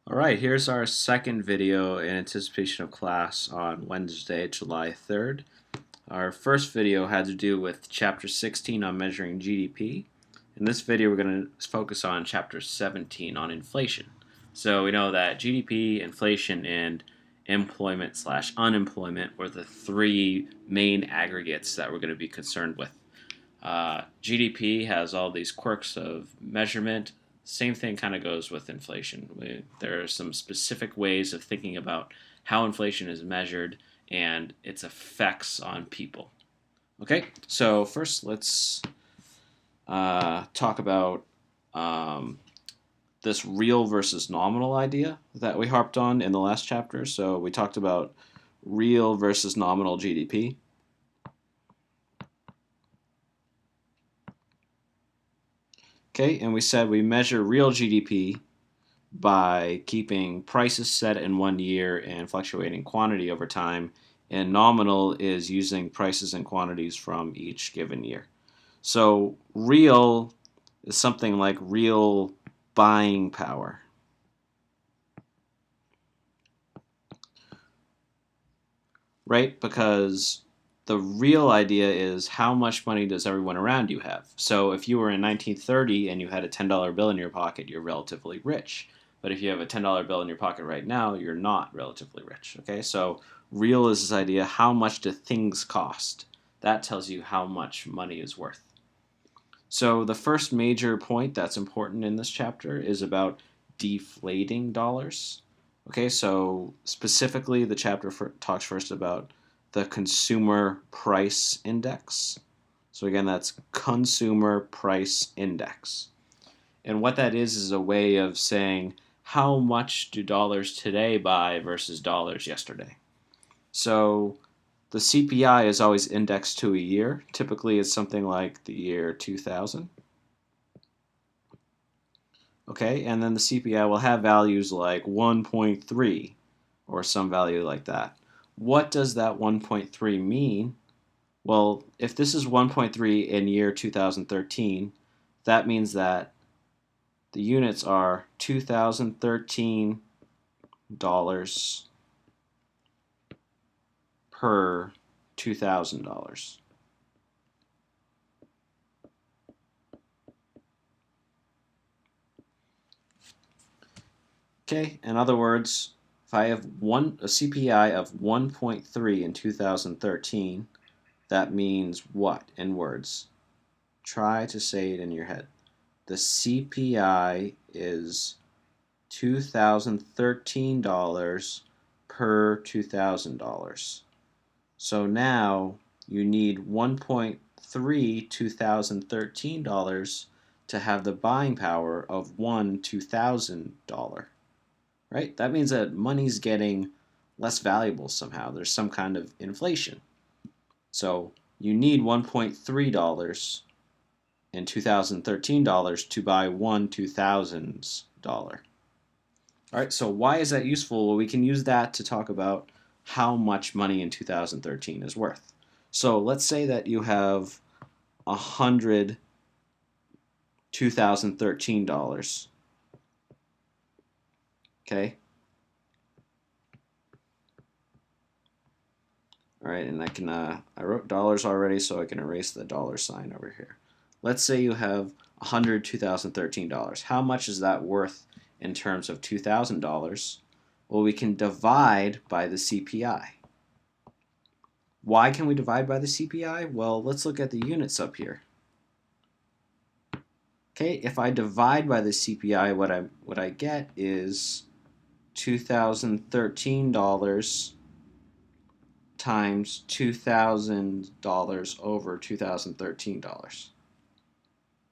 Alright, here's our second video in anticipation of class on Wednesday, July 3rd. Our first video had to do with Chapter 16 on measuring GDP. In this video we're going to focus on Chapter 17 on inflation. So we know that GDP, inflation, and employment/unemployment were the three main aggregates that we're going to be concerned with. GDP has all these quirks of measurement. Same thing kind of goes with inflation. There are some specific ways of thinking about how inflation is measured and its effects on people. Okay, so first let's talk about this real versus nominal idea that we harped on in the last chapter. So we talked about real versus nominal GDP. Okay, and we said we measure real GDP by keeping prices set in 1 year and fluctuating quantity over time, and nominal is using prices and quantities from each given year. So real is something like real buying power. Right? Because the real idea is how much money does everyone around you have. So if you were in 1930 and you had a $10 bill in your pocket, you're relatively rich. But if you have a $10 bill in your pocket right now, you're not relatively rich. Okay, so real is this idea, how much do things cost? That tells you how much money is worth. So the first major point that's important in this chapter is about deflating dollars. Okay, so specifically the chapter talks first about the consumer price index. So again, that's consumer price index. And what that is a way of saying how much do dollars today buy versus dollars yesterday. So the CPI is always indexed to a year. Typically it's something like the year 2000. Okay, and then the CPI will have values like 1.3 or some value like that. What does that 1.3 mean? Well, if this is 1.3 in year 2013, that means that the units are 2013 dollars per $2,000. Okay, in other words, if I have a CPI of 1.3 in 2013, that means what in words? Try to say it in your head. The CPI is $2,013 per $2,000. So now you need 1.3 $2,013 to have the buying power of one $2,000. Right? That means that money's getting less valuable somehow. There's some kind of inflation. So you need $1.3 in 2013 dollars to buy one $2,000. All right, so why is that useful? Well, we can use that to talk about how much money in 2013 is worth. So let's say that you have 100 2013 dollars. Okay. All right, and I wrote dollars already, so I can erase the dollar sign over here. Let's say you have 100 2013 dollars. How much is that worth in terms of $2,000? Well, we can divide by the CPI. Why can we divide by the CPI? Well, let's look at the units up here. Okay, if I divide by the CPI, what I get is $2,013 times $2,000 over $2,013.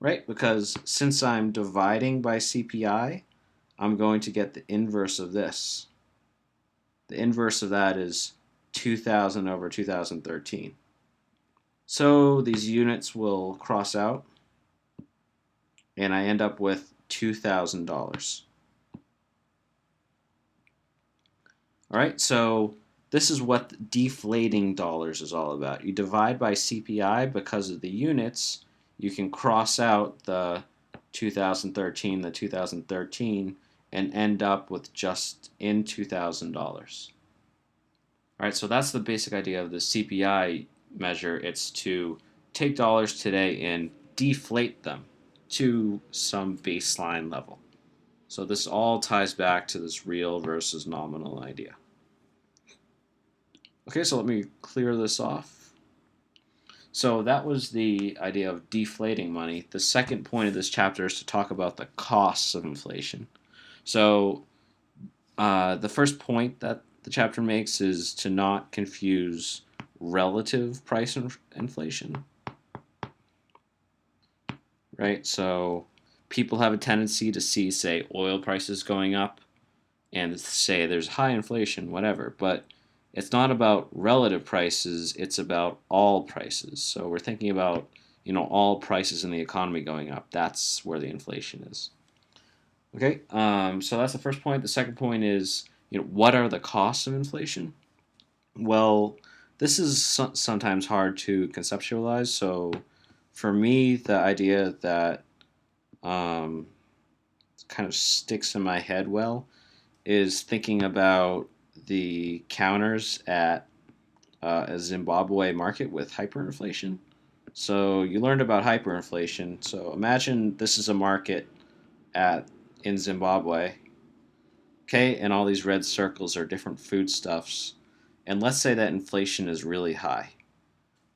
Right? Because since I'm dividing by CPI, I'm going to get the inverse of this. The inverse of that is 2,000 over 2013. So these units will cross out, and I end up with $2,000. All right, so this is what deflating dollars is all about. You divide by CPI because of the units. You can cross out the 2013, and end up with just in $2,000. All right, so that's the basic idea of the CPI measure. It's to take dollars today and deflate them to some baseline level. So this all ties back to this real versus nominal idea. Okay, so let me clear this off. So that was the idea of deflating money. The second point of this chapter is to talk about the costs of inflation. So the first point that the chapter makes is to not confuse relative price inflation. Right? So people have a tendency to see, say, oil prices going up and say there's high inflation, whatever. But it's not about relative prices, it's about all prices. So we're thinking about, all prices in the economy going up. That's where the inflation is. Okay, so that's the first point. The second point is, what are the costs of inflation? Well, this is sometimes hard to conceptualize. So for me, the idea that kind of sticks in my head well is thinking about the counters at a Zimbabwe market with hyperinflation. So you learned about hyperinflation. So imagine this is a market in Zimbabwe, okay, and all these red circles are different foodstuffs. And let's say that inflation is really high.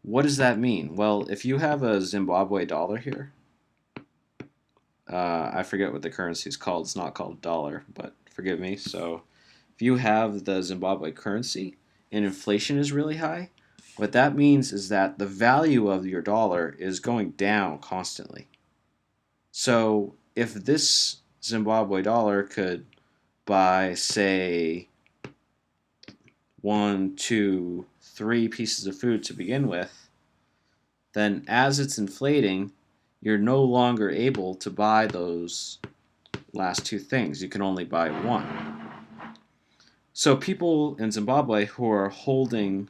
What does that mean? Well, if you have a Zimbabwe dollar here, I forget what the currency is called. It's not called dollar, but forgive me. So if you have the Zimbabwe currency and inflation is really high, what that means is that the value of your dollar is going down constantly. So if this Zimbabwe dollar could buy, say, 1, 2, 3 pieces of food to begin with, then as it's inflating, you're no longer able to buy those last 2 things. You can only buy 1. So people in Zimbabwe who are holding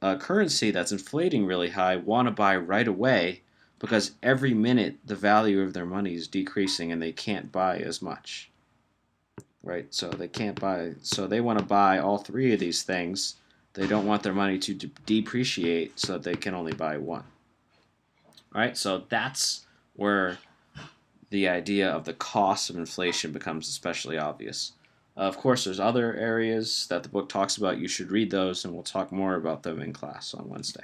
a currency that's inflating really high want to buy right away because every minute the value of their money is decreasing and they can't buy as much. Right? So they can't buy. So they want to buy all 3 of these things. They don't want their money to depreciate so that they can only buy 1. All right? So that's where the idea of the cost of inflation becomes especially obvious. Of course, there's other areas that the book talks about. You should read those, and we'll talk more about them in class on Wednesday.